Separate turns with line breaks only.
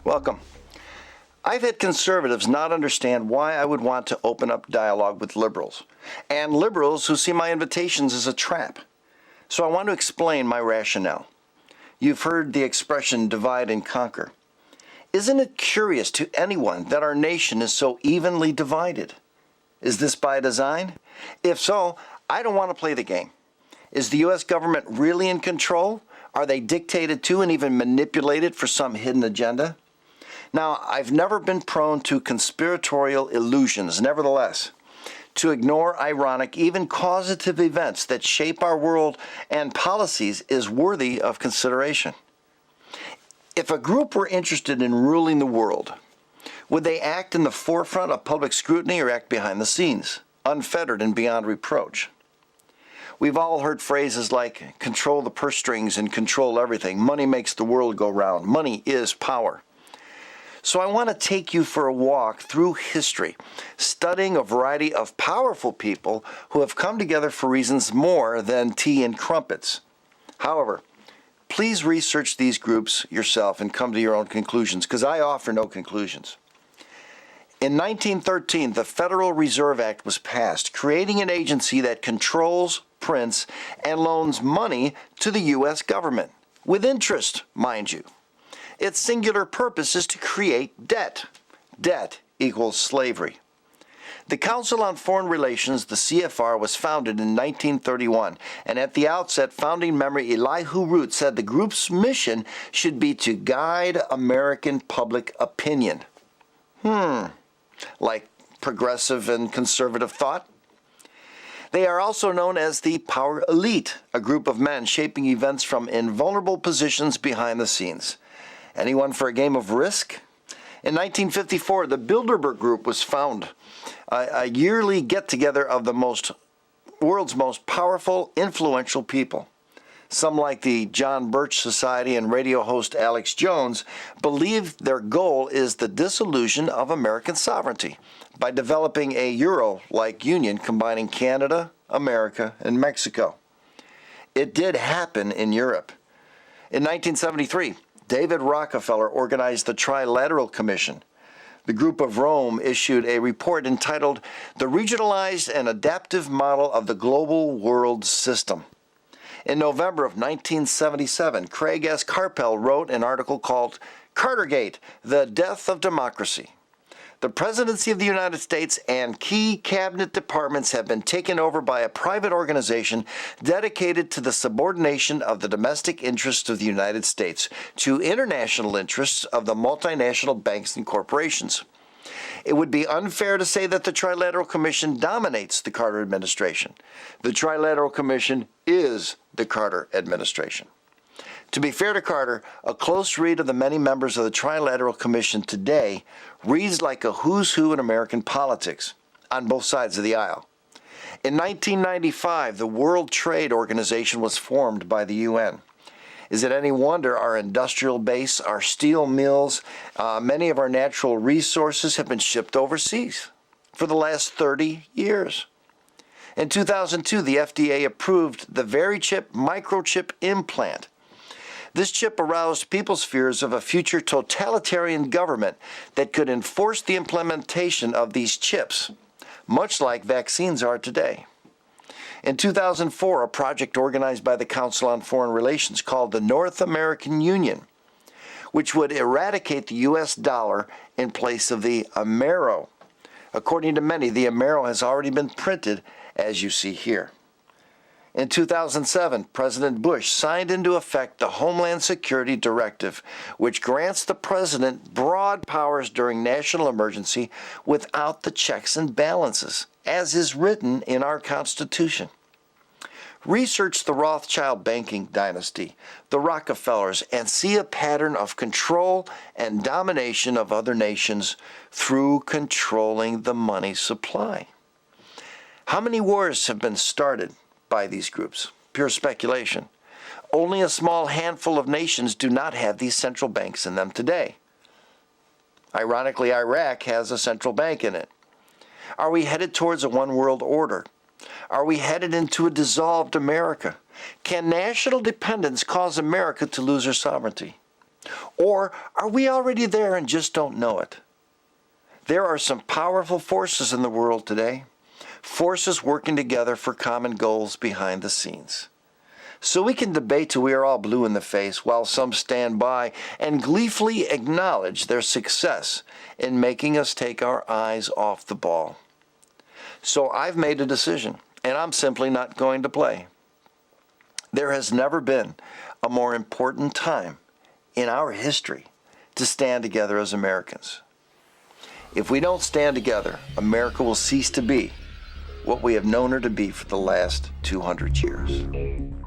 Welcome. I've had conservatives not understand why I would want to open up dialogue with liberals, and liberals who see my invitations as a trap. So I want to explain my rationale. You've heard the expression divide and conquer. Isn't it curious to anyone that our nation is so evenly divided? Is this by design? If so, I don't want to play the game. Is the U.S. government really in control? Are they dictated to and even manipulated for some hidden agenda? Now, I've never been prone to conspiratorial illusions. Nevertheless, to ignore ironic, even causative events that shape our world and policies is worthy of consideration. If a group were interested in ruling the world, would they act in the forefront of public scrutiny or act behind the scenes, unfettered and beyond reproach? We've all heard phrases like, control the purse strings and control everything. Money makes the world go round. Money is power. So I want to take you for a walk through history, studying a variety of powerful people who have come together for reasons more than tea and crumpets. However, please research these groups yourself and come to your own conclusions, because I offer no conclusions. In 1913, the Federal Reserve Act was passed, creating an agency that controls, prints, and loans money to the U.S. government, with interest, mind you. Its singular purpose is to create debt. Debt equals slavery. The Council on Foreign Relations, the CFR, was founded in 1931, and at the outset, founding member Elihu Root said the group's mission should be to guide American public opinion. Like progressive and conservative thought? They are also known as the Power Elite, a group of men shaping events from invulnerable positions behind the scenes. Anyone for a game of Risk? In 1954, the Bilderberg Group was found, a yearly get-together of the world's most powerful, influential people. Some, like the John Birch Society and radio host Alex Jones, believe their goal is the dissolution of American sovereignty by developing a Euro-like union combining Canada, America, and Mexico. It did happen in Europe. In 1973, David Rockefeller organized the Trilateral Commission. The Group of Rome issued a report entitled The Regionalized and Adaptive Model of the Global World System. In November of 1977, Craig S. Carpel wrote an article called Cartergate, The Death of Democracy. The presidency of the United States and key cabinet departments have been taken over by a private organization dedicated to the subordination of the domestic interests of the United States to international interests of the multinational banks and corporations. It would be unfair to say that the Trilateral Commission dominates the Carter administration. The Trilateral Commission is the Carter administration. To be fair to Carter, a close read of the many members of the Trilateral Commission today reads like a who's who in American politics on both sides of the aisle. In 1995, the World Trade Organization was formed by the UN. Is it any wonder our industrial base, our steel mills, many of our natural resources have been shipped overseas for the last 30 years? In 2002, the FDA approved the VeriChip microchip implant. This chip aroused people's fears of a future totalitarian government that could enforce the implementation of these chips, much like vaccines are today. In 2004, a project organized by the Council on Foreign Relations called the North American Union, which would eradicate the U.S. dollar in place of the Amero. According to many, the Amero has already been printed, as you see here. In 2007, President Bush signed into effect the Homeland Security Directive, which grants the president broad powers during national emergency without the checks and balances, as is written in our Constitution. Research the Rothschild banking dynasty, the Rockefellers, and see a pattern of control and domination of other nations through controlling the money supply. How many wars have been started by these groups? Pure speculation. Only a small handful of nations do not have these central banks in them today. Ironically, Iraq has a central bank in it. Are we headed towards a one-world order? Are we headed into a dissolved America? Can national dependence cause America to lose her sovereignty? Or are we already there and just don't know it? There are some powerful forces in the world today, forces working together for common goals behind the scenes. So we can debate till we are all blue in the face while some stand by and gleefully acknowledge their success in making us take our eyes off the ball. So I've made a decision, and I'm simply not going to play. There has never been a more important time in our history to stand together as Americans. If we don't stand together, America will cease to be what we have known her to be for the last 200 years.